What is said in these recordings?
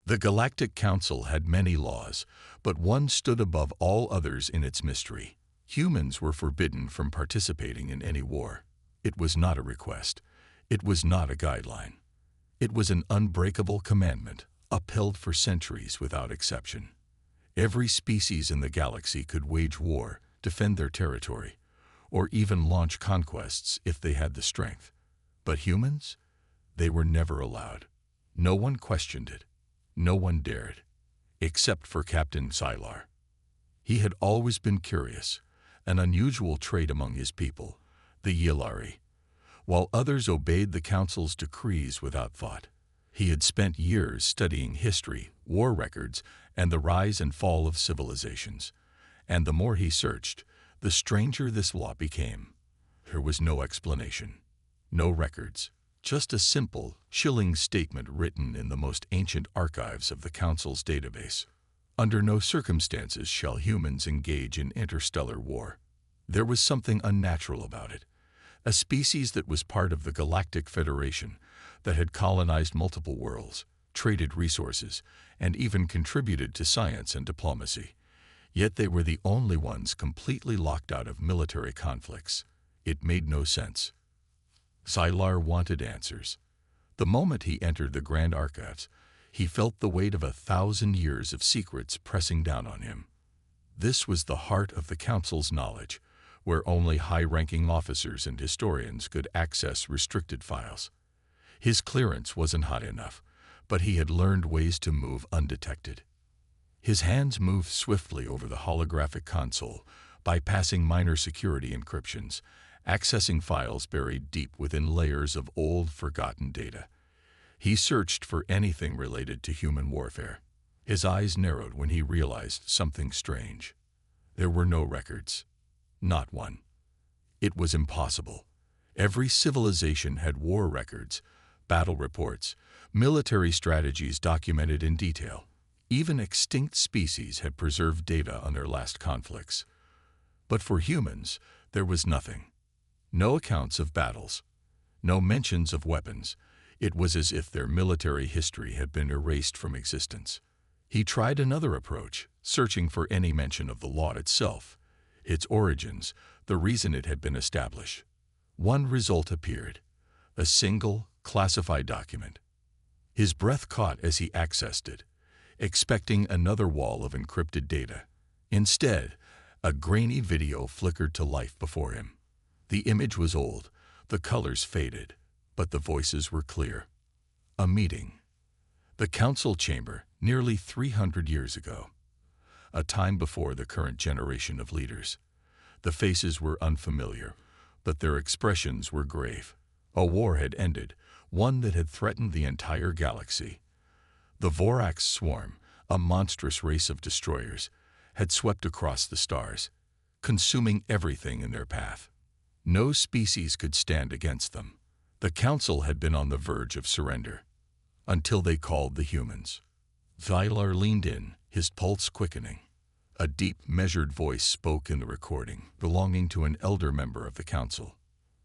The Galactic Council had many laws, but one stood above all others in its mystery. Humans were forbidden from participating in any war. It was not a request. It was not a guideline. It was an unbreakable commandment, upheld for centuries without exception. Every species in the galaxy could wage war, defend their territory, or even launch conquests if they had the strength. But humans? They were never allowed. No one questioned it. No one dared, except for Captain Xylar. He had always been curious, an unusual trait among his people, the Xylari. While others obeyed the Council's decrees without thought, he had spent years studying history, war records, and the rise and fall of civilizations. And the more he searched, the stranger this law became. There was no explanation, no records, just a simple, chilling statement written in the most ancient archives of the Council's database. Under no circumstances shall humans engage in interstellar war. There was something unnatural about it. A species that was part of the Galactic Federation, that had colonized multiple worlds, traded resources, and even contributed to science and diplomacy. Yet they were the only ones completely locked out of military conflicts. It made no sense. Xylar wanted answers. The moment he entered the Grand Archives, he felt the weight of 1,000 years of secrets pressing down on him. This was the heart of the Council's knowledge, where only high-ranking officers and historians could access restricted files. His clearance wasn't high enough, but he had learned ways to move undetected. His hands moved swiftly over the holographic console, bypassing minor security encryptions, accessing files buried deep within layers of old, forgotten data. He searched for anything related to human warfare. His eyes narrowed when he realized something strange. There were no records. Not one. It was impossible. Every civilization had war records, battle reports, military strategies documented in detail. Even extinct species had preserved data on their last conflicts. But for humans, there was nothing. No accounts of battles. No mentions of weapons. It was as if their military history had been erased from existence. He tried another approach, searching for any mention of the law itself, its origins, the reason it had been established. One result appeared, a single, classified document. His breath caught as he accessed it, expecting another wall of encrypted data. Instead, a grainy video flickered to life before him. The image was old, the colors faded, but the voices were clear. A meeting. The council chamber, nearly 300 years ago. A time before the current generation of leaders. The faces were unfamiliar, but their expressions were grave. A war had ended, one that had threatened the entire galaxy. The Vorax swarm, a monstrous race of destroyers, had swept across the stars, consuming everything in their path. No species could stand against them. The Council had been on the verge of surrender, until they called the humans. Xylar leaned in, his pulse quickening. A deep, measured voice spoke in the recording, belonging to an elder member of the Council.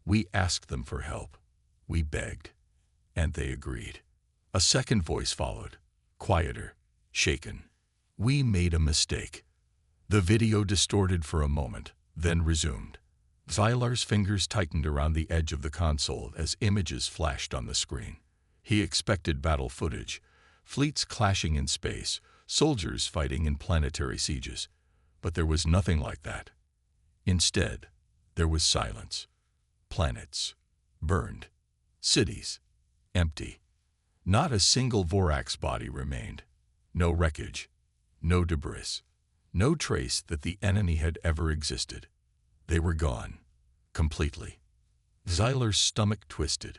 We asked them for help. We begged, and they agreed. A second voice followed, quieter, shaken. We made a mistake. The video distorted for a moment, then resumed. Xylar's fingers tightened around the edge of the console as images flashed on the screen. He expected battle footage, fleets clashing in space, soldiers fighting in planetary sieges. But there was nothing like that. Instead, there was silence. Planets, burned. Cities, empty. Not a single Vorax body remained. No wreckage, no debris, no trace that the enemy had ever existed. They were gone, completely. Xylar's stomach twisted.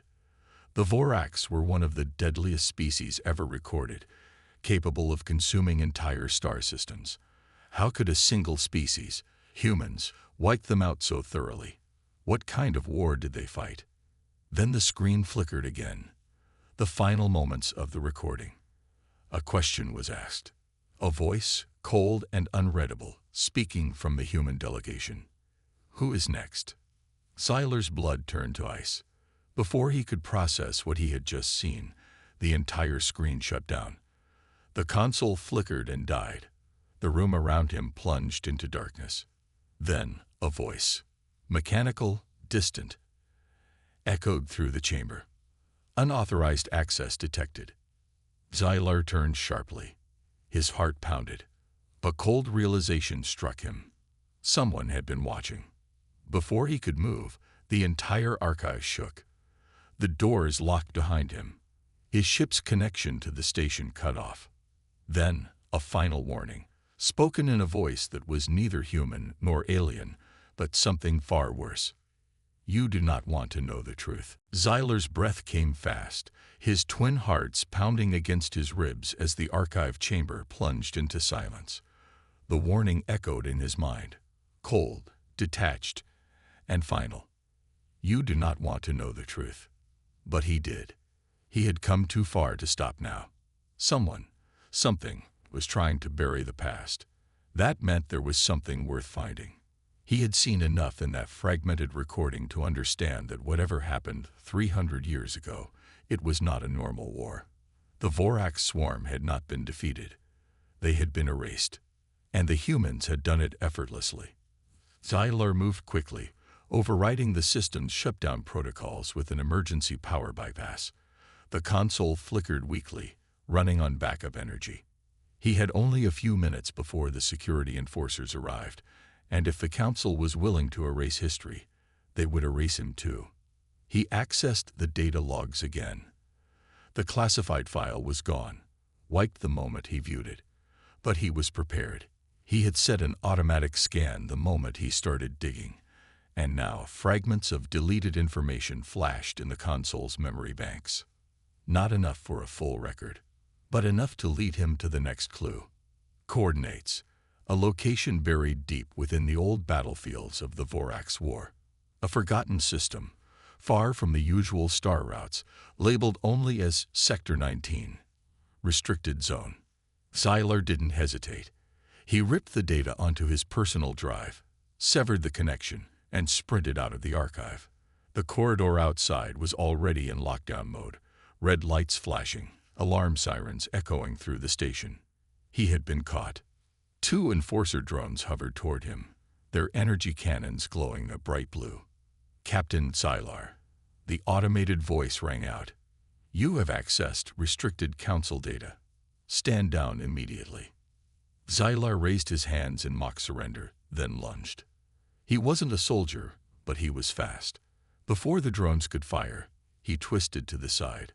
The Vorax were one of the deadliest species ever recorded, capable of consuming entire star systems. How could a single species, humans, wipe them out so thoroughly? What kind of war did they fight? Then the screen flickered again. The final moments of the recording. A question was asked. A voice, cold and unreadable, speaking from the human delegation. Who is next? Xylar's blood turned to ice. Before he could process what he had just seen, the entire screen shut down. The console flickered and died. The room around him plunged into darkness. Then a voice, mechanical, distant, echoed through the chamber. Unauthorized access detected. Xylar turned sharply. His heart pounded. A cold realization struck him. Someone had been watching. Before he could move, the entire archive shook. The doors locked behind him. His ship's connection to the station cut off. Then, a final warning, spoken in a voice that was neither human nor alien, but something far worse. You do not want to know the truth. Xylar's breath came fast, his twin hearts pounding against his ribs as the archive chamber plunged into silence. The warning echoed in his mind, cold, detached, and final. You do not want to know the truth. But he did. He had come too far to stop now. Someone, something, was trying to bury the past. That meant there was something worth finding. He had seen enough in that fragmented recording to understand that whatever happened 300 years ago, it was not a normal war. The Vorax swarm had not been defeated. They had been erased. And the humans had done it effortlessly. Xylar moved quickly, overriding the system's shutdown protocols with an emergency power bypass. The console flickered weakly, running on backup energy. He had only a few minutes before the security enforcers arrived, and if the Council was willing to erase history, they would erase him too. He accessed the data logs again. The classified file was gone, wiped the moment he viewed it. But he was prepared. He had set an automatic scan the moment he started digging, and now fragments of deleted information flashed in the console's memory banks. Not enough for a full record, but enough to lead him to the next clue. Coordinates, a location buried deep within the old battlefields of the Vorax War. A forgotten system, far from the usual star routes, labeled only as Sector 19, Restricted Zone. Xylar didn't hesitate. He ripped the data onto his personal drive, severed the connection, and sprinted out of the archive. The corridor outside was already in lockdown mode, red lights flashing, alarm sirens echoing through the station. He had been caught. 2 enforcer drones hovered toward him, their energy cannons glowing a bright blue. Captain Xylar. The automated voice rang out. You have accessed restricted Council data. Stand down immediately. Xylar raised his hands in mock surrender, then lunged. He wasn't a soldier, but he was fast. Before the drones could fire, he twisted to the side,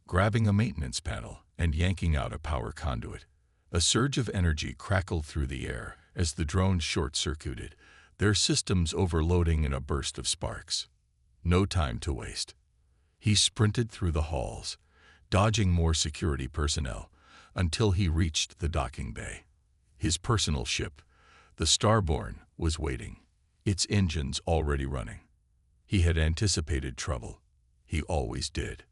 grabbing a maintenance panel and yanking out a power conduit. A surge of energy crackled through the air as the drones short-circuited, their systems overloading in a burst of sparks. No time to waste. He sprinted through the halls, dodging more security personnel, until he reached the docking bay. His personal ship, the Starborn, was waiting, its engines already running. He had anticipated trouble. He always did.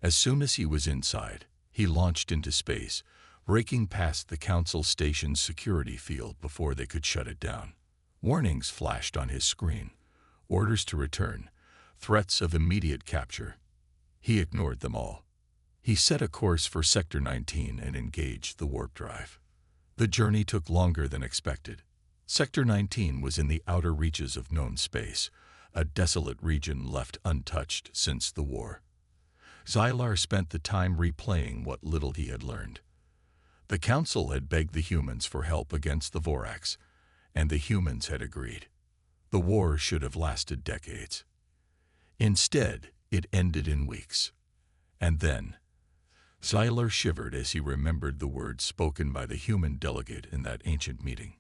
As soon as he was inside, he launched into space, breaking past the Council station's security field before they could shut it down. Warnings flashed on his screen, orders to return, threats of immediate capture. He ignored them all. He set a course for Sector 19 and engaged the warp drive. The journey took longer than expected. Sector 19 was in the outer reaches of known space, a desolate region left untouched since the war. Xylar spent the time replaying what little he had learned. The Council had begged the humans for help against the Vorax, and the humans had agreed. The war should have lasted decades. Instead, it ended in weeks. And then, Xylar shivered as he remembered the words spoken by the human delegate in that ancient meeting.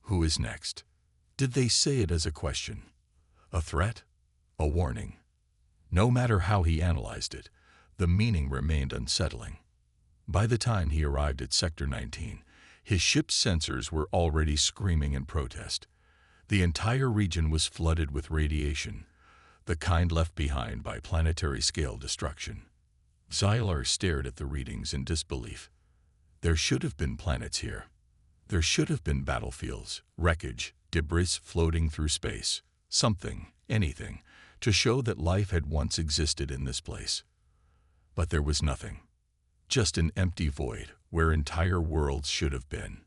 Who is next? Did they say it as a question? A threat? A warning? No matter how he analyzed it, the meaning remained unsettling. By the time he arrived at Sector 19, his ship's sensors were already screaming in protest. The entire region was flooded with radiation, the kind left behind by planetary-scale destruction. Xylar stared at the readings in disbelief. There should have been planets here. There should have been battlefields, wreckage, debris floating through space, something, anything, to show that life had once existed in this place. But there was nothing. Just an empty void where entire worlds should have been.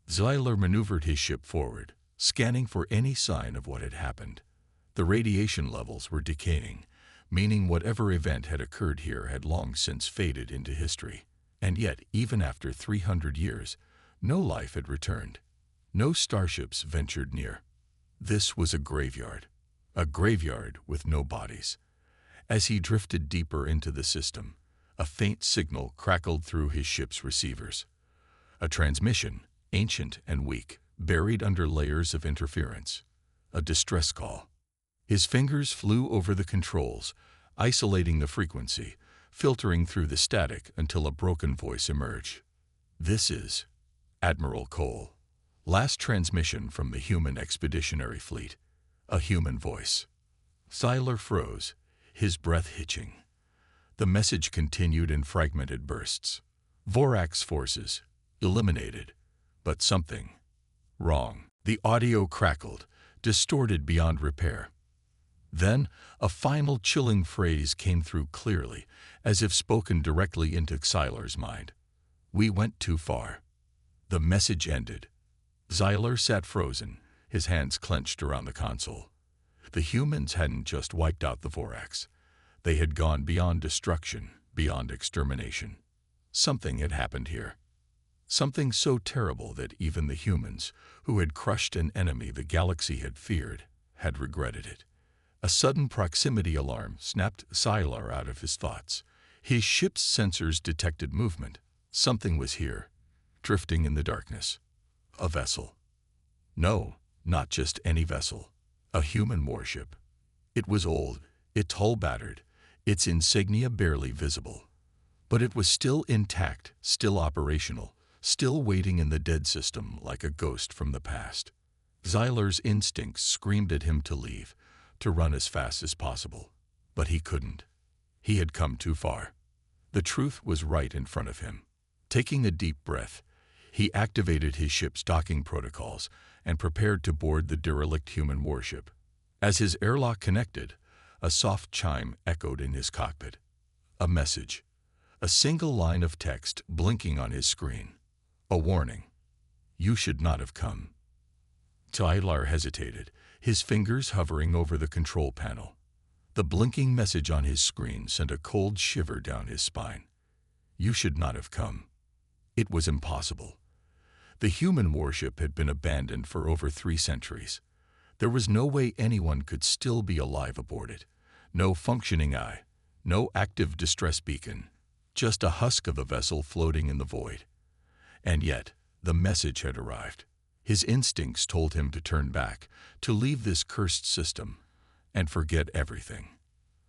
Xylar maneuvered his ship forward, scanning for any sign of what had happened. The radiation levels were decaying, meaning whatever event had occurred here had long since faded into history. And yet, even after 300 years, no life had returned. No starships ventured near. This was a graveyard with no bodies. As he drifted deeper into the system, a faint signal crackled through his ship's receivers. A transmission, ancient and weak, buried under layers of interference. A distress call. His fingers flew over the controls, isolating the frequency, filtering through the static until a broken voice emerged. "This is Admiral Cole. Last transmission from the human expeditionary fleet." A human voice. Xylar froze, his breath hitching. The message continued in fragmented bursts. Vorax forces eliminated, but something wrong. The audio crackled, distorted beyond repair. Then, a final chilling phrase came through clearly, as if spoken directly into Xylar's mind. "We went too far." The message ended. Xylar sat frozen, his hands clenched around the console. The humans hadn't just wiped out the Vorax. They had gone beyond destruction, beyond extermination. Something had happened here. Something so terrible that even the humans, who had crushed an enemy the galaxy had feared, had regretted it. A sudden proximity alarm snapped Xylar out of his thoughts. His ship's sensors detected movement. Something was here, drifting in the darkness. A vessel. No, not just any vessel. A human warship. It was old, its hull battered, its insignia barely visible. But it was still intact, still operational, still waiting in the dead system like a ghost from the past. Xylar's instincts screamed at him to leave, to run as fast as possible. But he couldn't. He had come too far. The truth was right in front of him. Taking a deep breath, he activated his ship's docking protocols and prepared to board the derelict human warship. As his airlock connected, a soft chime echoed in his cockpit. A message. A single line of text blinking on his screen. A warning. "You should not have come." Xylar hesitated, his fingers hovering over the control panel. The blinking message on his screen sent a cold shiver down his spine. You should not have come. It was impossible. The human warship had been abandoned for over 3 centuries. There was no way anyone could still be alive aboard it. No functioning eye, no active distress beacon, just a husk of a vessel floating in the void. And yet, the message had arrived. His instincts told him to turn back, to leave this cursed system, and forget everything.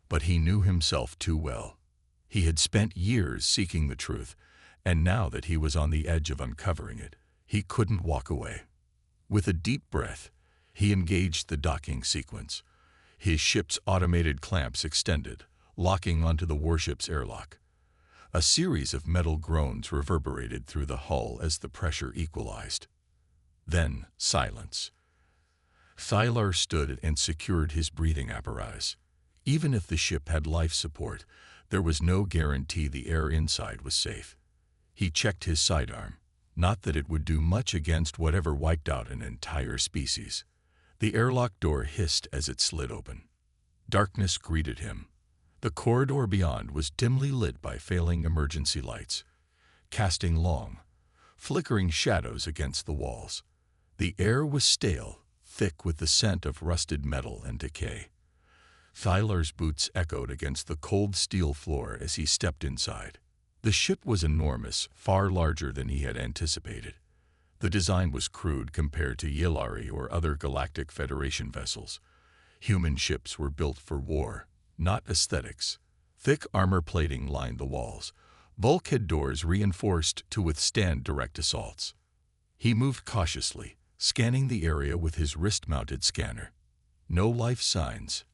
But he knew himself too well. He had spent years seeking the truth, and now that he was on the edge of uncovering it, he couldn't walk away. With a deep breath, he engaged the docking sequence. His ship's automated clamps extended, locking onto the warship's airlock. A series of metal groans reverberated through the hull as the pressure equalized. Then silence. Xylar stood and secured his breathing apparatus. Even if the ship had life support, there was no guarantee the air inside was safe. He checked his sidearm. Not that it would do much against whatever wiped out an entire species. The airlock door hissed as it slid open. Darkness greeted him. The corridor beyond was dimly lit by failing emergency lights, casting long, flickering shadows against the walls. The air was stale, thick with the scent of rusted metal and decay. Xylar's boots echoed against the cold steel floor as he stepped inside. The ship was enormous, far larger than he had anticipated. The design was crude compared to Xylar or other Galactic Federation vessels. Human ships were built for war, not aesthetics. Thick armor plating lined the walls, bulkhead doors reinforced to withstand direct assaults. He moved cautiously, scanning the area with his wrist-mounted scanner. No life signs,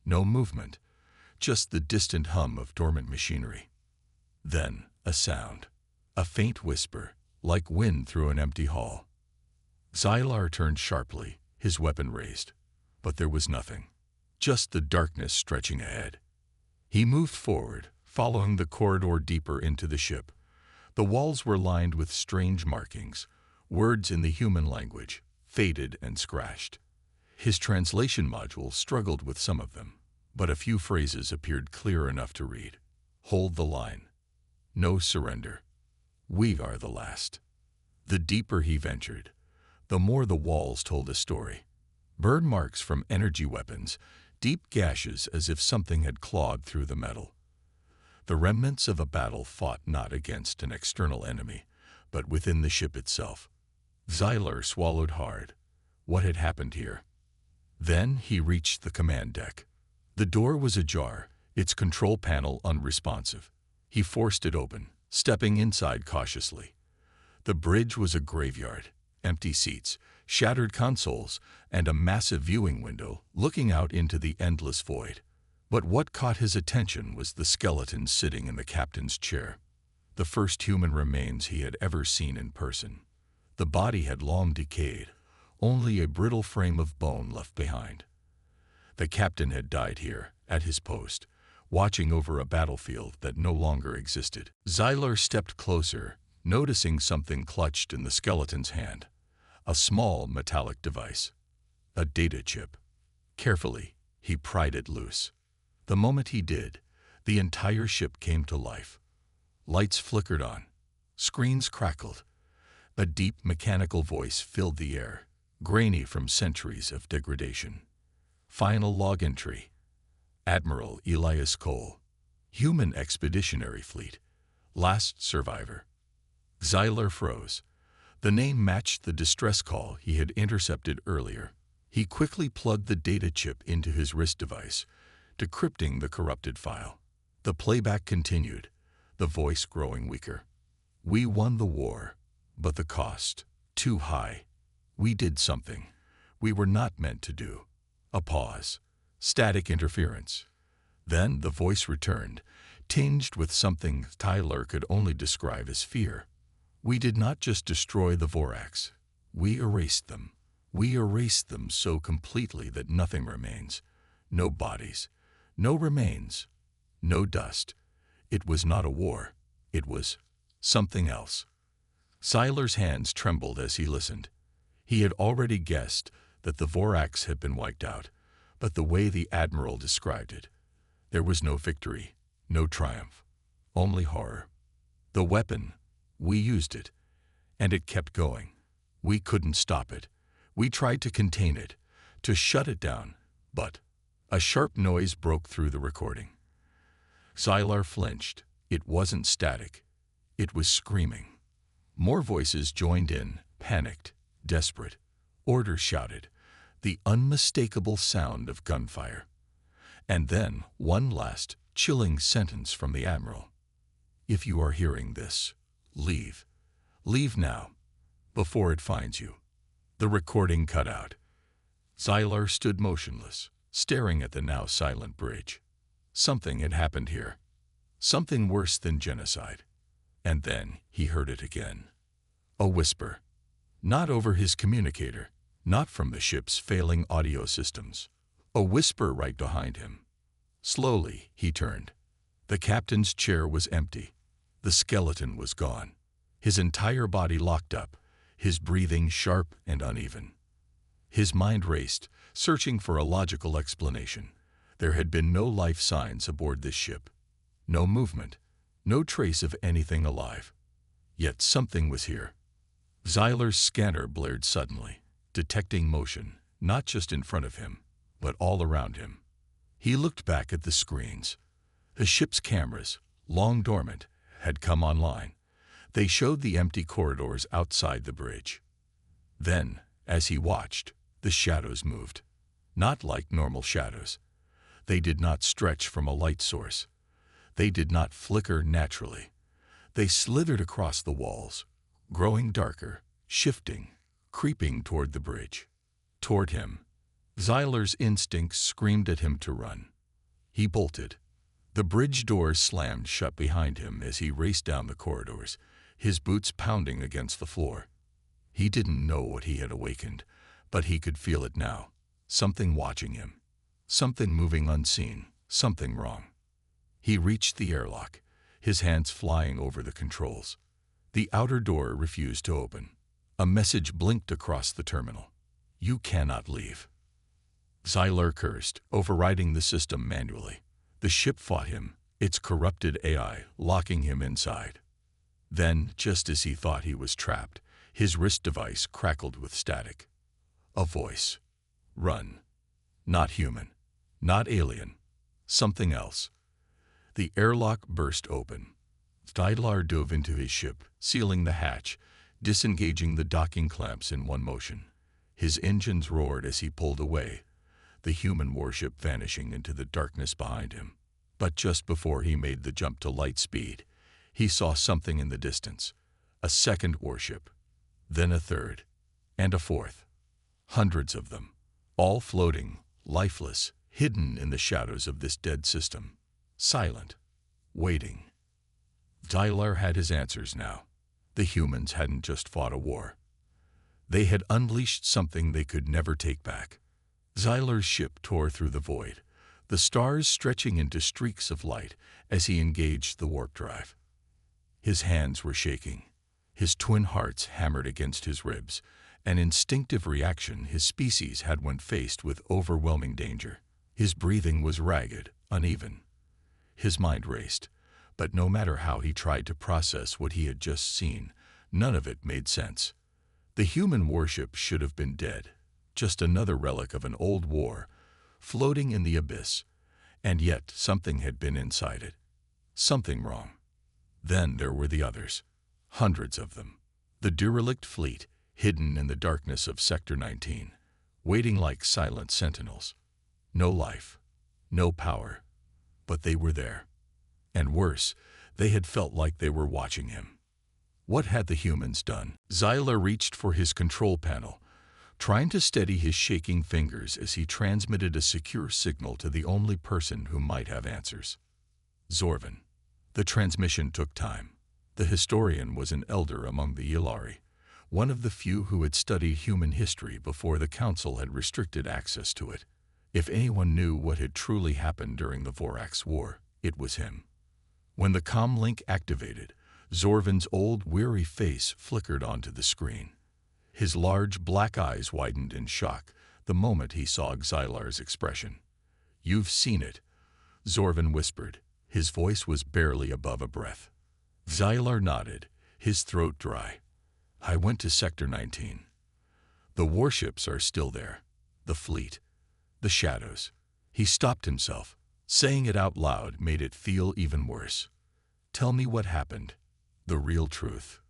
no movement, just the distant hum of dormant machinery. Then a sound, a faint whisper, like wind through an empty hall. Xylar turned sharply, his weapon raised. But there was nothing, just the darkness stretching ahead. He moved forward, following the corridor deeper into the ship. The walls were lined with strange markings, words in the human language, faded and scratched. His translation module struggled with some of them, but a few phrases appeared clear enough to read. Hold the line. No surrender. We are the last. The deeper he ventured, the more the walls told a story. Burn marks from energy weapons, deep gashes as if something had clawed through the metal. The remnants of a battle fought not against an external enemy, but within the ship itself. Xylar swallowed hard. What had happened here? Then he reached the command deck. The door was ajar, its control panel unresponsive. He forced it open, stepping inside cautiously. The bridge was a graveyard, empty seats, shattered consoles, and a massive viewing window looking out into the endless void. But what caught his attention was the skeleton sitting in the captain's chair. The first human remains he had ever seen in person. The body had long decayed, only a brittle frame of bone left behind. The captain had died here, at his post, watching over a battlefield that no longer existed. Xylar stepped closer, noticing something clutched in the skeleton's hand. A small metallic device. A data chip. Carefully, he pried it loose. The moment he did, the entire ship came to life. Lights flickered on. Screens crackled. A deep mechanical voice filled the air, grainy from centuries of degradation. Final log entry. Admiral Elias Cole. Human Expeditionary Fleet. Last survivor. Xylar froze. The name matched the distress call he had intercepted earlier. He quickly plugged the data chip into his wrist device, decrypting the corrupted file. The playback continued, the voice growing weaker. We won the war, but the cost, too high. We did something we were not meant to do. A pause. Static interference. Then the voice returned, tinged with something Xylar could only describe as fear. We did not just destroy the Vorax. We erased them. We erased them so completely that nothing remains. No bodies. No remains. No dust. It was not a war. It was something else. Xylar's hands trembled as he listened. He had already guessed that the Vorax had been wiped out, but the way the Admiral described it, there was no victory, no triumph, only horror. The weapon, we used it, and it kept going. We couldn't stop it. We tried to contain it, to shut it down, but a sharp noise broke through the recording. Xylar flinched. It wasn't static. It was screaming. More voices joined in, panicked, desperate. Orders shouted, the unmistakable sound of gunfire. And then one last, chilling sentence from the Admiral. If you are hearing this, leave. Leave now, before it finds you. The recording cut out. Xylar stood motionless, staring at the now silent bridge. Something had happened here. Something worse than genocide. And then he heard it again. A whisper. Not over his communicator, not from the ship's failing audio systems. A whisper right behind him. Slowly, he turned. The captain's chair was empty. The skeleton was gone. His entire body locked up, his breathing sharp and uneven. His mind raced, searching for a logical explanation. There had been no life signs aboard this ship. No movement, no trace of anything alive. Yet something was here. Xylar's scanner blared suddenly, detecting motion, not just in front of him, but all around him. He looked back at the screens. The ship's cameras, long dormant, had come online. They showed the empty corridors outside the bridge. Then, as he watched, the shadows moved. Not like normal shadows. They did not stretch from a light source. They did not flicker naturally. They slithered across the walls, growing darker, shifting, creeping toward the bridge. Toward him. Xylar's instincts screamed at him to run. He bolted. The bridge doors slammed shut behind him as he raced down the corridors, his boots pounding against the floor. He didn't know what he had awakened, but he could feel it now. Something watching him. Something moving unseen. Something wrong. He reached the airlock, his hands flying over the controls. The outer door refused to open. A message blinked across the terminal. "You cannot leave." Xylar cursed, overriding the system manually. The ship fought him, its corrupted AI locking him inside. Then, just as he thought he was trapped, his wrist device crackled with static. A voice. "Run." Not human. Not alien. Something else. The airlock burst open. Xylar dove into his ship, sealing the hatch, disengaging the docking clamps in one motion. His engines roared as he pulled away, the human warship vanishing into the darkness behind him. But just before he made the jump to light speed, he saw something in the distance. A second warship, then a third, and a fourth. Hundreds of them, all floating, lifeless, hidden in the shadows of this dead system. Silent, waiting. Xylar had his answers now. The humans hadn't just fought a war. They had unleashed something they could never take back. Xylar's ship tore through the void, the stars stretching into streaks of light as he engaged the warp drive. His hands were shaking. His twin hearts hammered against his ribs, an instinctive reaction his species had when faced with overwhelming danger. His breathing was ragged, uneven. His mind raced, but no matter how he tried to process what he had just seen, none of it made sense. The human warship should have been dead, just another relic of an old war, floating in the abyss, and yet something had been inside it. Something wrong. Then there were the others, hundreds of them. The derelict fleet, hidden in the darkness of Sector 19, waiting like silent sentinels. No life, no power, but they were there. And worse, they had felt like they were watching him. What had the humans done? Xylar reached for his control panel, trying to steady his shaking fingers as he transmitted a secure signal to the only person who might have answers. Zorvan. The transmission took time. The historian was an elder among the Xylari, one of the few who had studied human history before the Council had restricted access to it. If anyone knew what had truly happened during the Vorax War, it was him. When the comm link activated, Zorvan's old, weary face flickered onto the screen. His large black eyes widened in shock the moment he saw Xylar's expression. "You've seen it," Zorvan whispered. His voice was barely above a breath. Xylar nodded, his throat dry. "I went to Sector 19. The warships are still there. The fleet. The shadows." He stopped himself. Saying it out loud made it feel even worse. "Tell me what happened. The real truth."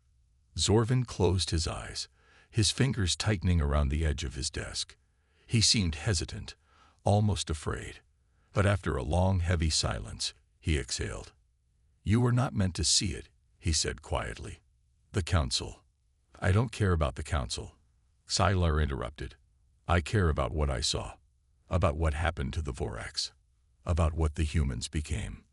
Zorvan closed his eyes, his fingers tightening around the edge of his desk. He seemed hesitant, almost afraid. But after a long, heavy silence, he exhaled. "You were not meant to see it," he said quietly. "The Council." "I don't care about the Council," Xylar interrupted. "I care about what I saw, about what happened to the Vorax, about what the humans became."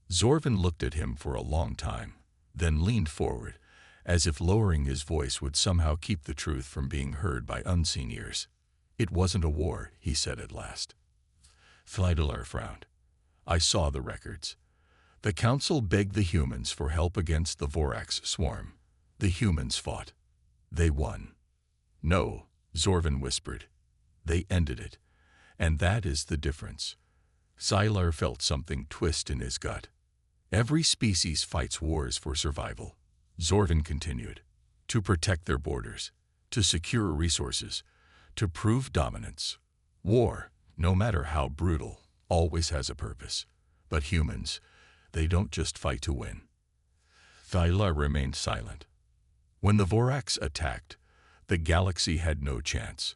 Zorvan looked at him for a long time, then leaned forward, as if lowering his voice would somehow keep the truth from being heard by unseen ears. "It wasn't a war," he said at last. Xylar frowned. "I saw the records. The Council begged the humans for help against the Vorax swarm. The humans fought. They won." "No," Zorvan whispered. "They ended it. And that is the difference." Xylar felt something twist in his gut. "Every species fights wars for survival," Zorvan continued. "To protect their borders, to secure resources, to prove dominance. War, no matter how brutal, always has a purpose. But humans, they don't just fight to win." Xylar remained silent. When the Vorax attacked, the galaxy had no chance.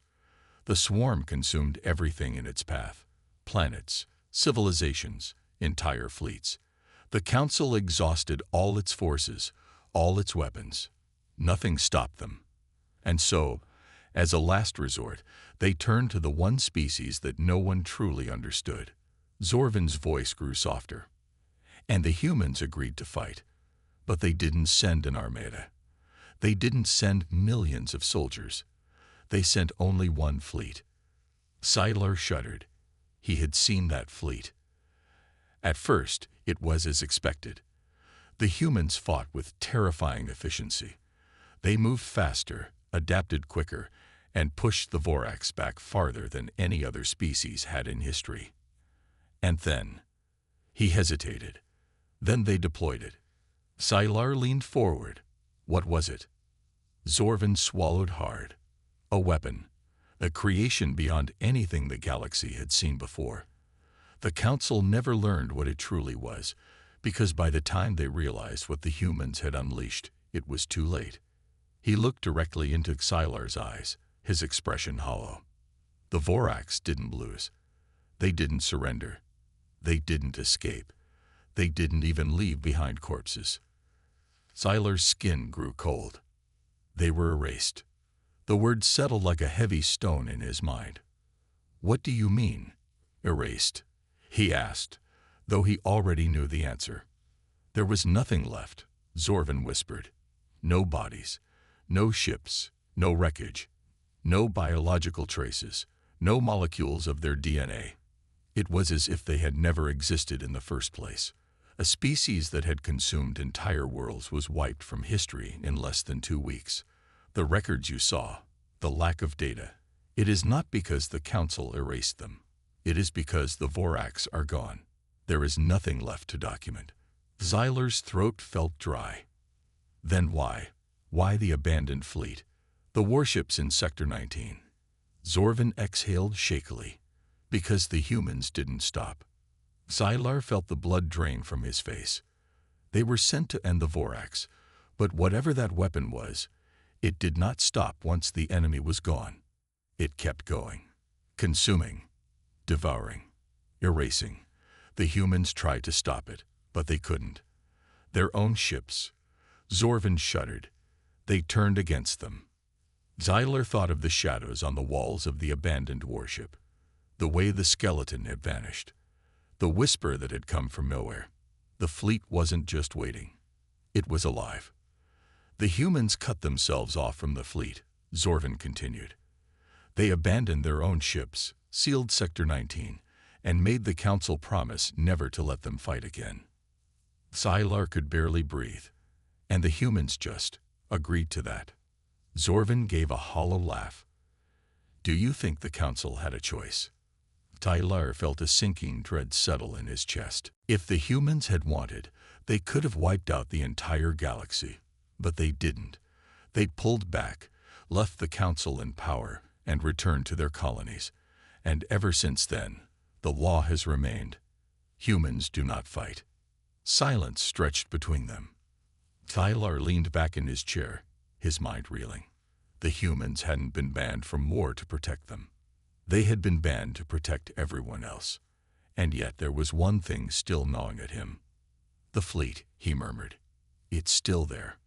The swarm consumed everything in its path: planets, civilizations, entire fleets. The Council exhausted all its forces, all its weapons. Nothing stopped them. And so, as a last resort, they turned to the one species that no one truly understood. Zorvan's voice grew softer. "And the humans agreed to fight. But they didn't send an armada. They didn't send millions of soldiers. They sent only one fleet." Xylar shuddered. He had seen that fleet. At first, it was as expected. The humans fought with terrifying efficiency. They moved faster, adapted quicker, and pushed the Vorax back farther than any other species had in history. And then, he hesitated. Then they deployed it. Xylar leaned forward. What was it? Zorvan swallowed hard. A weapon. A creation beyond anything the galaxy had seen before. The Council never learned what it truly was, because by the time they realized what the humans had unleashed, it was too late. He looked directly into Xylar's eyes, his expression hollow. The Vorax didn't lose. They didn't surrender. They didn't escape. They didn't even leave behind corpses. Xylar's skin grew cold. They were erased. The word settled like a heavy stone in his mind. "What do you mean, erased?" he asked, though he already knew the answer. "There was nothing left," Zorvan whispered. "No bodies, no ships, no wreckage, no biological traces, no molecules of their DNA. It was as if they had never existed in the first place. A species that had consumed entire worlds was wiped from history in less than 2 weeks. The records you saw, the lack of data, it is not because the Council erased them. It is because the Vorax are gone. There is nothing left to document." Xylar's throat felt dry. Then why? Why the abandoned fleet? The warships in Sector 19? Zorvan exhaled shakily. Because the humans didn't stop. Xylar felt the blood drain from his face. They were sent to end the Vorax, but whatever that weapon was, it did not stop once the enemy was gone. It kept going, consuming, devouring, erasing. The humans tried to stop it, but they couldn't. Their own ships. Zorvan shuddered. They turned against them. Xylar thought of the shadows on the walls of the abandoned warship, the way the skeleton had vanished, the whisper that had come from nowhere. The fleet wasn't just waiting. It was alive. "The humans cut themselves off from the fleet," Zorvan continued. "They abandoned their own ships, sealed Sector 19, and made the Council promise never to let them fight again." Xylar could barely breathe, and the humans just agreed to that. Zorvan gave a hollow laugh. "Do you think the Council had a choice?" Xylar felt a sinking dread settle in his chest. If the humans had wanted, they could have wiped out the entire galaxy. But they didn't. They pulled back, left the Council in power, and returned to their colonies. And ever since then, the law has remained. Humans do not fight. Silence stretched between them. Xylar leaned back in his chair, his mind reeling. The humans hadn't been banned from war to protect them. They had been banned to protect everyone else. And yet there was one thing still gnawing at him. "The fleet," he murmured. "It's still there."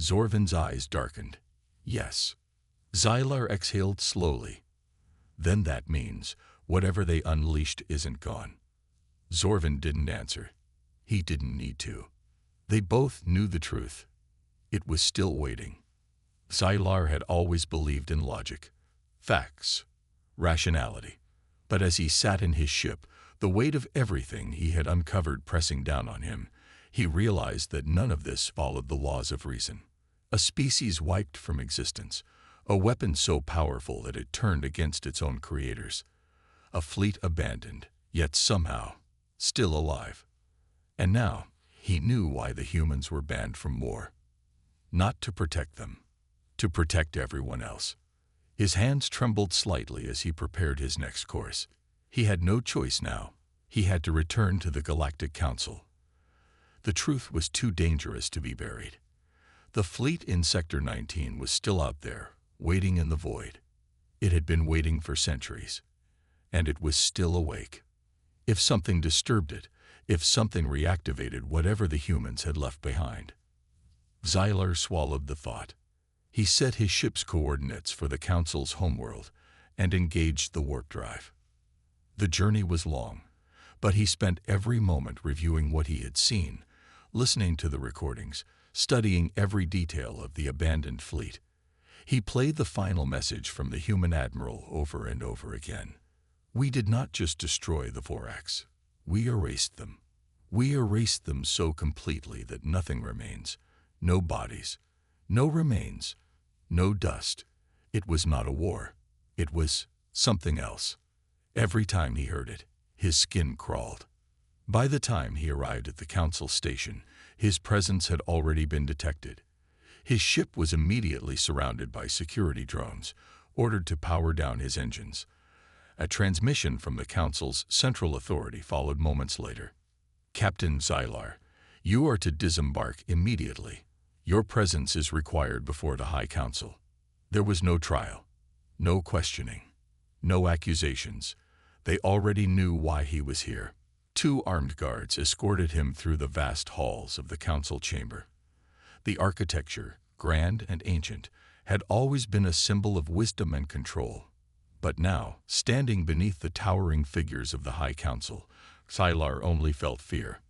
Zorvan's eyes darkened. "Yes." Xylar exhaled slowly. "Then that means whatever they unleashed isn't gone." Zorvan didn't answer. He didn't need to. They both knew the truth. It was still waiting. Xylar had always believed in logic, facts, rationality. But as he sat in his ship, the weight of everything he had uncovered pressing down on him, he realized that none of this followed the laws of reason. A species wiped from existence, a weapon so powerful that it turned against its own creators, a fleet abandoned, yet somehow still alive. And now he knew why the humans were banned from war. Not to protect them, to protect everyone else. His hands trembled slightly as he prepared his next course. He had no choice now. He had to return to the Galactic Council. The truth was too dangerous to be buried. The fleet in Sector 19 was still out there, waiting in the void. It had been waiting for centuries. And it was still awake. If something disturbed it, if something reactivated whatever the humans had left behind. Xylar swallowed the thought. He set his ship's coordinates for the Council's homeworld and engaged the warp drive. The journey was long, but he spent every moment reviewing what he had seen, listening to the recordings, studying every detail of the abandoned fleet. He played the final message from the human admiral over and over again. "We did not just destroy the Vorax. We erased them. We erased them so completely that nothing remains. No bodies, no remains, no dust. It was not a war. It was something else. Every time he heard it, his skin crawled. By the time he arrived at the council station, his presence had already been detected. His ship was immediately surrounded by security drones, ordered to power down his engines. A transmission from the council's central authority followed moments later. Captain Xylar, you are to disembark immediately. Your presence is required before the High Council. There was no trial, no questioning, no accusations. They already knew why he was here. 2 armed guards escorted him through the vast halls of the council chamber. The architecture, grand and ancient, had always been a symbol of wisdom and control. But now, standing beneath the towering figures of the High Council, Xylar only felt fear.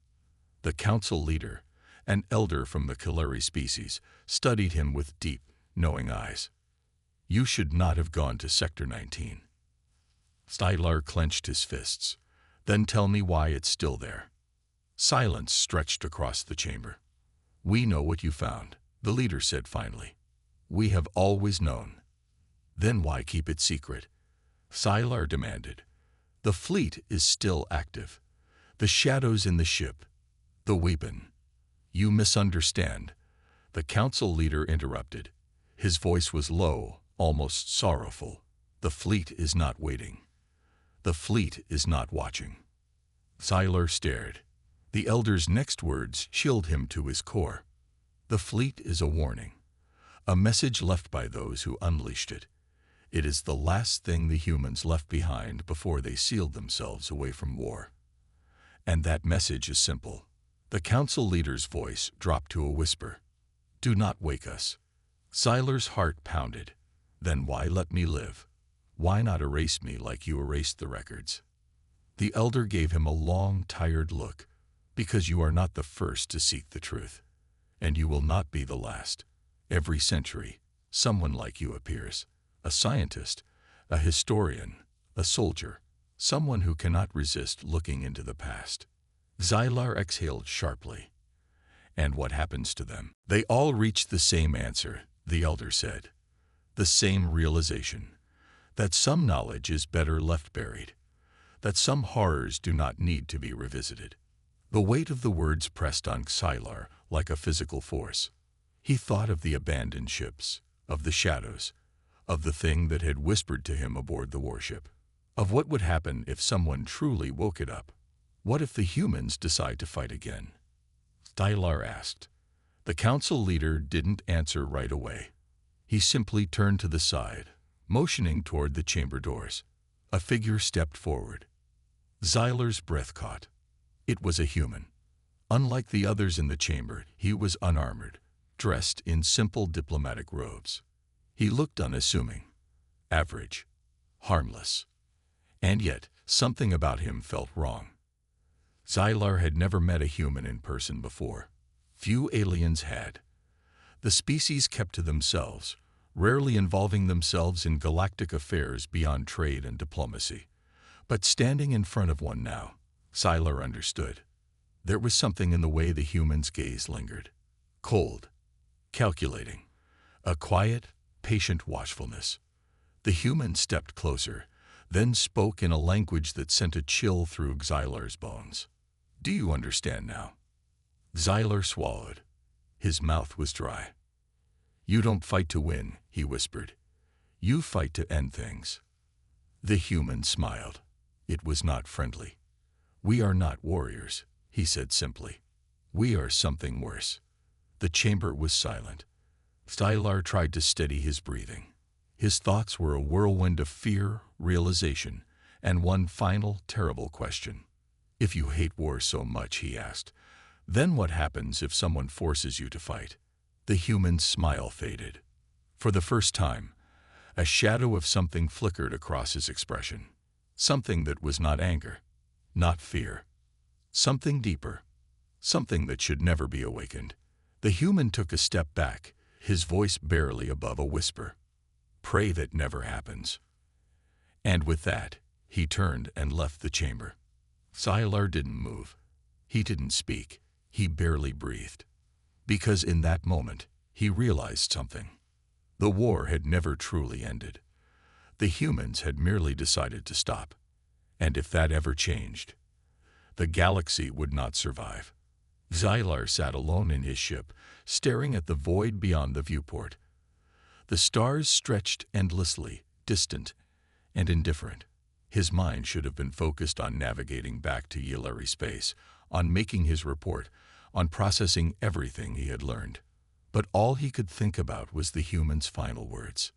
The council leader, an elder from the Xylar species, studied him with deep, knowing eyes. You should not have gone to Sector 19. Xylar clenched his fists. Then tell me why it's still there. Silence stretched across the chamber. We know what you found, the leader said finally. We have always known. Then why keep it secret? Xylar demanded. The fleet is still active. The shadows in the ship. The weapon. You misunderstand. The council leader interrupted. His voice was low, almost sorrowful. The fleet is not waiting. The fleet is not watching. Xylar stared. The elder's next words chilled him to his core. The fleet is a warning. A message left by those who unleashed it. It is the last thing the humans left behind before they sealed themselves away from war. And that message is simple. The council leader's voice dropped to a whisper. Do not wake us. Xylar's heart pounded. Then why let me live? Why not erase me like you erased the records? The elder gave him a long, tired look. Because you are not the first to seek the truth. And you will not be the last. Every century, someone like you appears. A scientist, a historian, a soldier, someone who cannot resist looking into the past. Xylar exhaled sharply. And what happens to them? They all reach the same answer, the elder said. The same realization. That some knowledge is better left buried. That some horrors do not need to be revisited. The weight of the words pressed on Xylar like a physical force. He thought of the abandoned ships, of the shadows, of the thing that had whispered to him aboard the warship, of what would happen if someone truly woke it up. What if the humans decide to fight again? Xylar asked. The council leader didn't answer right away. He simply turned to the side, motioning toward the chamber doors. A figure stepped forward. Xylar's breath caught. It was a human. Unlike the others in the chamber, he was unarmored, dressed in simple diplomatic robes. He looked unassuming, average, harmless. And yet, something about him felt wrong. Xylar had never met a human in person before. Few aliens had. The species kept to themselves, rarely involving themselves in galactic affairs beyond trade and diplomacy. But standing in front of one now, Xylar understood. There was something in the way the human's gaze lingered. Cold, calculating, a quiet, patient watchfulness. The human stepped closer, then spoke in a language that sent a chill through Xylar's bones. Do you understand now? Xylar swallowed. His mouth was dry. You don't fight to win, he whispered. You fight to end things. The human smiled. It was not friendly. We are not warriors, he said simply. We are something worse. The chamber was silent. Xylar tried to steady his breathing. His thoughts were a whirlwind of fear, realization, and one final, terrible question. If you hate war so much, he asked, then what happens if someone forces you to fight? The human's smile faded. For the first time, a shadow of something flickered across his expression. Something that was not anger, not fear. Something deeper. Something that should never be awakened. The human took a step back, his voice barely above a whisper. Pray that never happens. And with that, he turned and left the chamber. Xylar didn't move. He didn't speak. He barely breathed. Because in that moment, he realized something. The war had never truly ended. The humans had merely decided to stop. And if that ever changed, the galaxy would not survive. Xylar sat alone in his ship, staring at the void beyond the viewport. The stars stretched endlessly, distant and indifferent. His mind should have been focused on navigating back to Xylar space, on making his report, on processing everything he had learned. But all he could think about was the human's final words.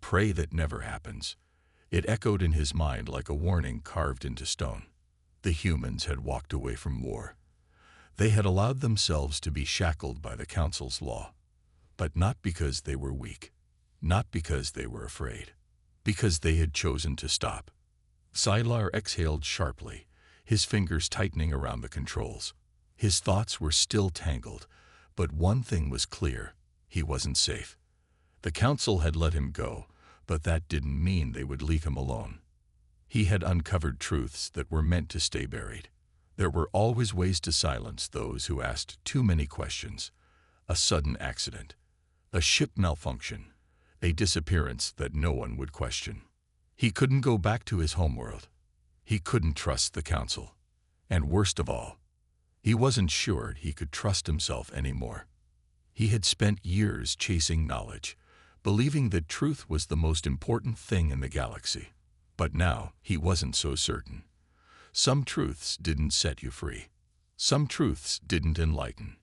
Pray that never happens. It echoed in his mind like a warning carved into stone. The humans had walked away from war. They had allowed themselves to be shackled by the Council's law. But not because they were weak. Not because they were afraid. Because they had chosen to stop. Xylar exhaled sharply, his fingers tightening around the controls. His thoughts were still tangled, but one thing was clear: he wasn't safe. The Council had let him go, but that didn't mean they would leave him alone. He had uncovered truths that were meant to stay buried. There were always ways to silence those who asked too many questions. A sudden accident, a ship malfunction, a disappearance that no one would question. He couldn't go back to his homeworld. He couldn't trust the Council. And worst of all, he wasn't sure he could trust himself anymore. He had spent years chasing knowledge, believing that truth was the most important thing in the galaxy. But now he wasn't so certain. Some truths didn't set you free. Some truths didn't enlighten.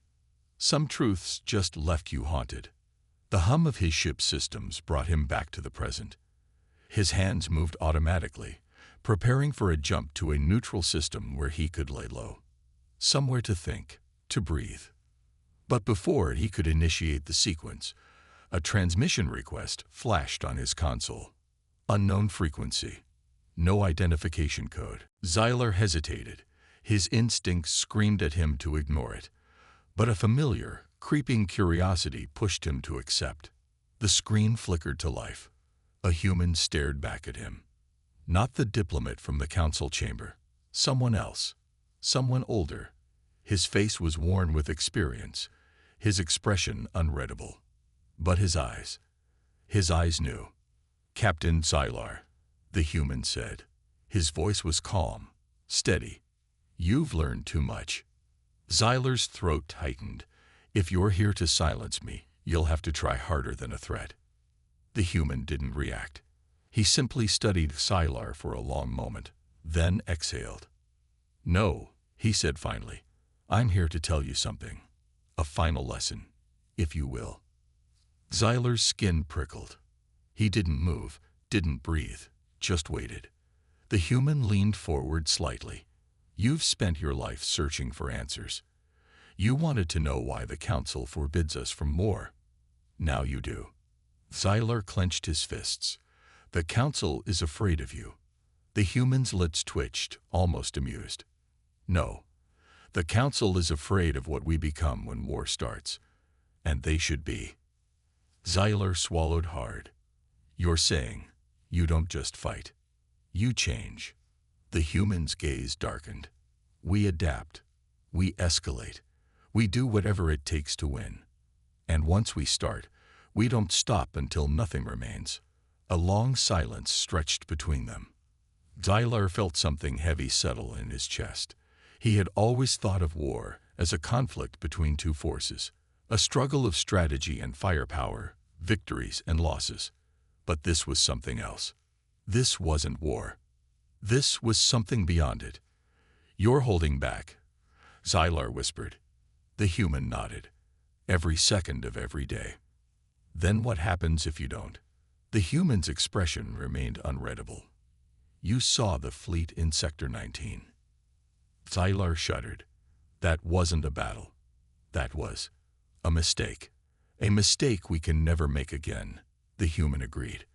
Some truths just left you haunted. The hum of his ship's systems brought him back to the present. His hands moved automatically, preparing for a jump to a neutral system where he could lay low. Somewhere to think, to breathe. But before he could initiate the sequence, a transmission request flashed on his console. Unknown frequency. No identification code. Xylar hesitated. His instincts screamed at him to ignore it. But a familiar, creeping curiosity pushed him to accept. The screen flickered to life. A human stared back at him. Not the diplomat from the council chamber. Someone else. Someone older. His face was worn with experience, his expression unreadable. But his eyes knew. Captain Xylar, the human said. His voice was calm, steady. You've learned too much. Xylar's throat tightened. If you're here to silence me, you'll have to try harder than a threat. The human didn't react. He simply studied Xylar for a long moment, then exhaled. No, he said finally. I'm here to tell you something. A final lesson, if you will. Xylar's skin prickled. He didn't move, didn't breathe, just waited. The human leaned forward slightly. You've spent your life searching for answers. You wanted to know why the Council forbids us from war. Now you do. Xylar clenched his fists. The Council is afraid of you. The human's lips twitched, almost amused. No. The Council is afraid of what we become when war starts. And they should be. Xylar swallowed hard. You're saying, you don't just fight. You change. The human's gaze darkened. We adapt. We escalate. We do whatever it takes to win. And once we start, we don't stop until nothing remains. A long silence stretched between them. Xylar felt something heavy settle in his chest. He had always thought of war as a conflict between two forces, a struggle of strategy and firepower, victories and losses. But this was something else. This wasn't war. This was something beyond it. You're holding back, Xylar whispered. The human nodded. Every second of every day. Then what happens if you don't? The human's expression remained unreadable. You saw the fleet in Sector 19. Xylar shuddered. That wasn't a battle. That was a mistake. A mistake we can never make again, the human agreed.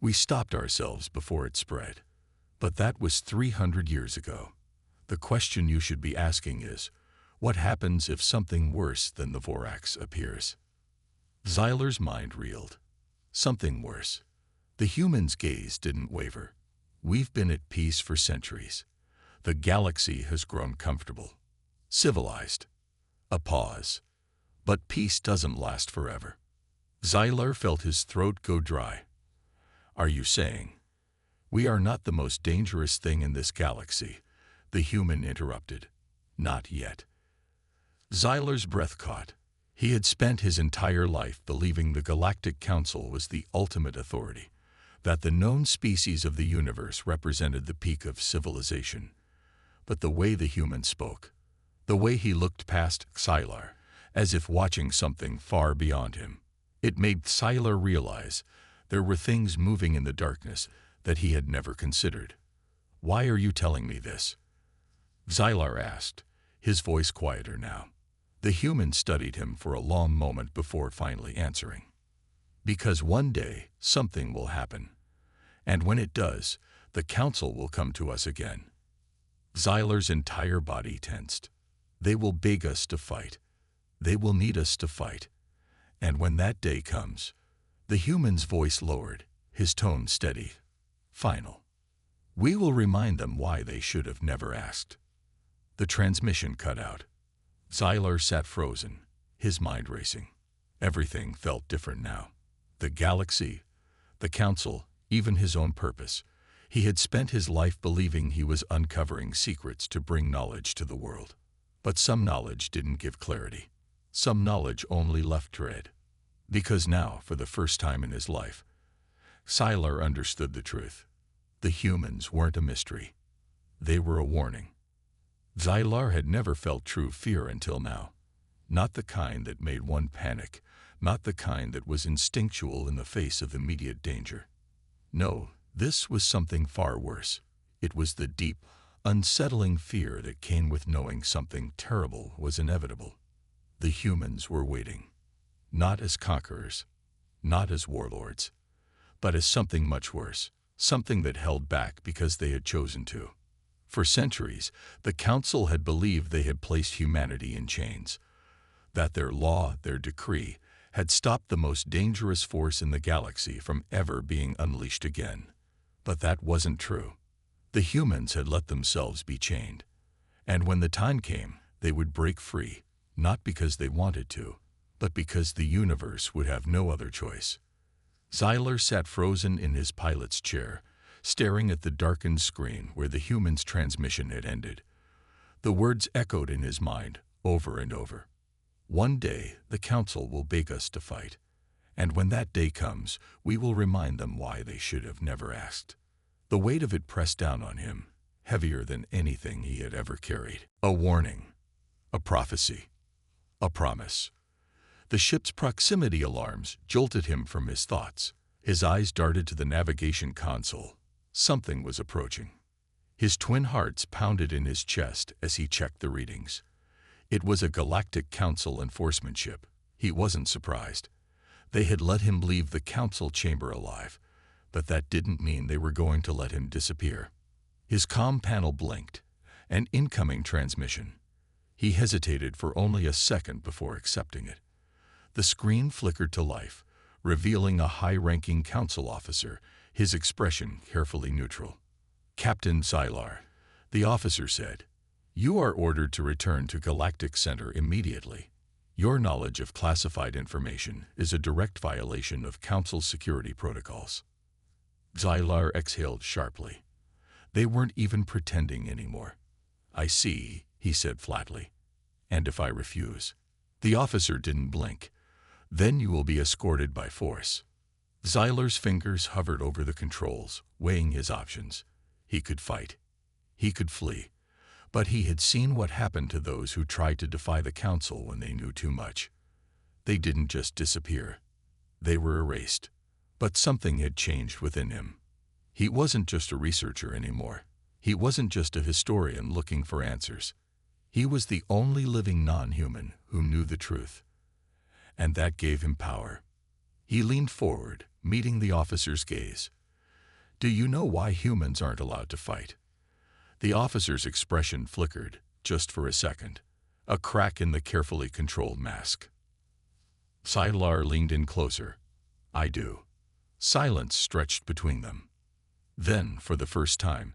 We stopped ourselves before it spread. But that was 300 years ago. The question you should be asking is, what happens if something worse than the Vorax appears? Xylar's mind reeled. Something worse. The human's gaze didn't waver. We've been at peace for centuries. The galaxy has grown comfortable. civilized. A pause. But peace doesn't last forever. Xylar felt his throat go dry. Are you saying we are not the most dangerous thing in this galaxy? The human interrupted. Not yet. Xylar's breath caught. He had spent his entire life believing the Galactic Council was the ultimate authority, that the known species of the universe represented the peak of civilization. But the way the human spoke, the way he looked past Xylar, as if watching something far beyond him, it made Xylar realize there were things moving in the darkness that he had never considered. Why are you telling me this? Xylar asked, his voice quieter now. The human studied him for a long moment before finally answering. Because one day something will happen. And when it does, the council will come to us again. Xylar's entire body tensed. They will beg us to fight. They will need us to fight. And when that day comes, the human's voice lowered, his tone steady. Final. We will remind them why they should have never asked. The transmission cut out. Xylar sat frozen, his mind racing. Everything felt different now. The galaxy, the council, even his own purpose. He had spent his life believing he was uncovering secrets to bring knowledge to the world. But some knowledge didn't give clarity. Some knowledge only left dread. Because now, for the first time in his life, Xylar understood the truth. The humans weren't a mystery. They were a warning. Xylar had never felt true fear until now. Not the kind that made one panic, not the kind that was instinctual in the face of immediate danger. No, this was something far worse. It was the deep, unsettling fear that came with knowing something terrible was inevitable. The humans were waiting. Not as conquerors, not as warlords, but as something much worse, something that held back because they had chosen to. For centuries, the Council had believed they had placed humanity in chains, that their law, their decree, had stopped the most dangerous force in the galaxy from ever being unleashed again. But that wasn't true. The humans had let themselves be chained. And when the time came, they would break free, not because they wanted to, but because the universe would have no other choice. Xylar sat frozen in his pilot's chair, staring at the darkened screen where the human's transmission had ended. The words echoed in his mind, over and over. One day, the Council will beg us to fight. And when that day comes, we will remind them why they should have never asked. The weight of it pressed down on him, heavier than anything he had ever carried. A warning. A prophecy. A promise. The ship's proximity alarms jolted him from his thoughts. His eyes darted to the navigation console. Something was approaching. His twin hearts pounded in his chest as he checked the readings. It was a Galactic Council enforcement ship. He wasn't surprised. They had let him leave the council chamber alive, but that didn't mean they were going to let him disappear. His comm panel blinked. An incoming transmission. He hesitated for only a second before accepting it. The screen flickered to life, revealing a high-ranking council officer, his expression carefully neutral. Captain Xylar, the officer said, you are ordered to return to Galactic Center immediately. Your knowledge of classified information is a direct violation of Council security protocols. Xylar exhaled sharply. They weren't even pretending anymore. I see, he said flatly. And if I refuse? The officer didn't blink. Then you will be escorted by force. Xylar's fingers hovered over the controls, weighing his options. He could fight. He could flee. But he had seen what happened to those who tried to defy the Council when they knew too much. They didn't just disappear. They were erased. But something had changed within him. He wasn't just a researcher anymore. He wasn't just a historian looking for answers. He was the only living non-human who knew the truth. And that gave him power. He leaned forward, meeting the officer's gaze. Do you know why humans aren't allowed to fight? The officer's expression flickered, just for a second, a crack in the carefully controlled mask. Xylar leaned in closer. I do. Silence stretched between them. Then, for the first time,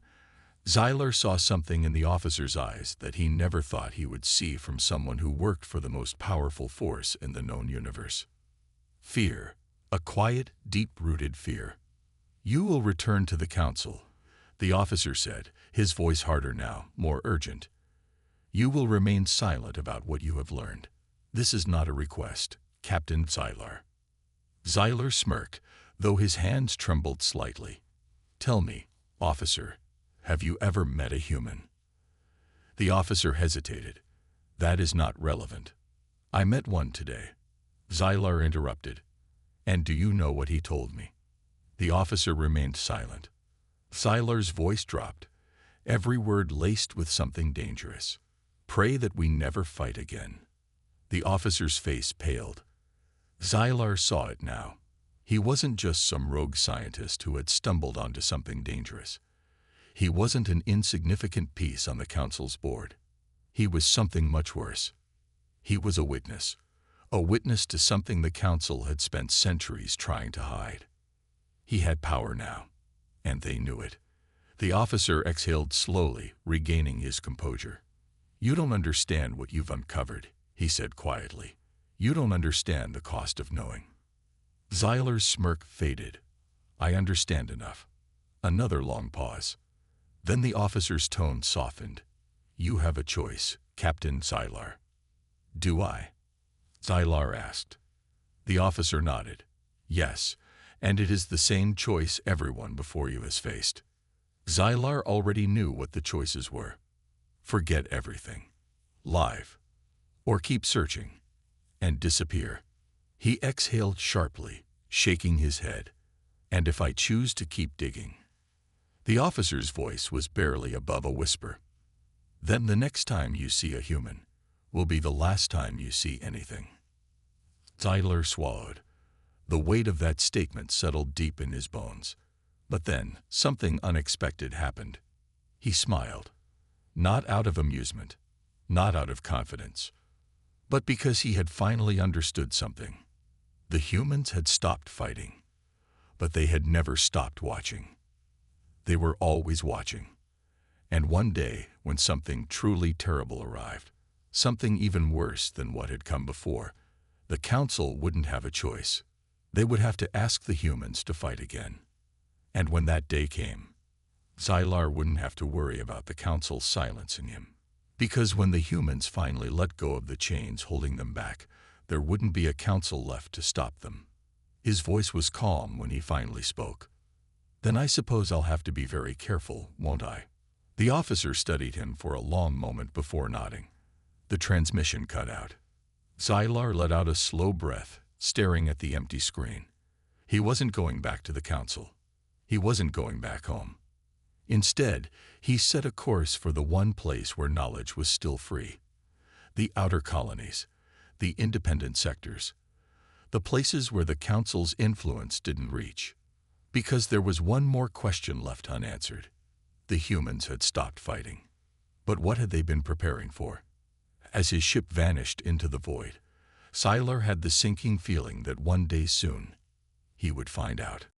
Xylar saw something in the officer's eyes that he never thought he would see from someone who worked for the most powerful force in the known universe. Fear, a quiet, deep-rooted fear. "You will return to the council," the officer said, his voice harder now, more urgent. "You will remain silent about what you have learned. This is not a request, Captain Xylar." Xylar smirked, though his hands trembled slightly. "Tell me, officer, have you ever met a human?" The officer hesitated. "That is not relevant." "I met one today," Xylar interrupted. "And do you know what he told me?" The officer remained silent. Xylar's voice dropped, every word laced with something dangerous. "Pray that we never fight again." The officer's face paled. Xylar saw it now. He wasn't just some rogue scientist who had stumbled onto something dangerous. He wasn't an insignificant piece on the council's board. He was something much worse. He was a witness to something the council had spent centuries trying to hide. He had power now, and they knew it. The officer exhaled slowly, regaining his composure. "You don't understand what you've uncovered," he said quietly. "You don't understand the cost of knowing." Xylar's smirk faded. "I understand enough." Another long pause. Then the officer's tone softened. "You have a choice, Captain Xylar." "Do I?" Xylar asked. The officer nodded. "Yes, and it is the same choice everyone before you has faced." Xylar already knew what the choices were. Forget everything. Live. Or keep searching. And disappear. He exhaled sharply, shaking his head. "And if I choose to keep digging?" The officer's voice was barely above a whisper. "Then the next time you see a human will be the last time you see anything." Xylar swallowed. The weight of that statement settled deep in his bones. But then, something unexpected happened. He smiled. Not out of amusement, not out of confidence, but because he had finally understood something. The humans had stopped fighting, but they had never stopped watching. They were always watching. And one day, when something truly terrible arrived, something even worse than what had come before, the council wouldn't have a choice. They would have to ask the humans to fight again. And when that day came, Xylar wouldn't have to worry about the council silencing him. Because when the humans finally let go of the chains holding them back, there wouldn't be a council left to stop them. His voice was calm when he finally spoke. "Then I suppose I'll have to be very careful, won't I?" The officer studied him for a long moment before nodding. The transmission cut out. Xylar let out a slow breath, staring at the empty screen. He wasn't going back to the council. He wasn't going back home. Instead, he set a course for the one place where knowledge was still free. The outer colonies, the independent sectors, the places where the council's influence didn't reach. Because there was one more question left unanswered. The humans had stopped fighting. But what had they been preparing for? As his ship vanished into the void, Xylar had the sinking feeling that one day soon, he would find out.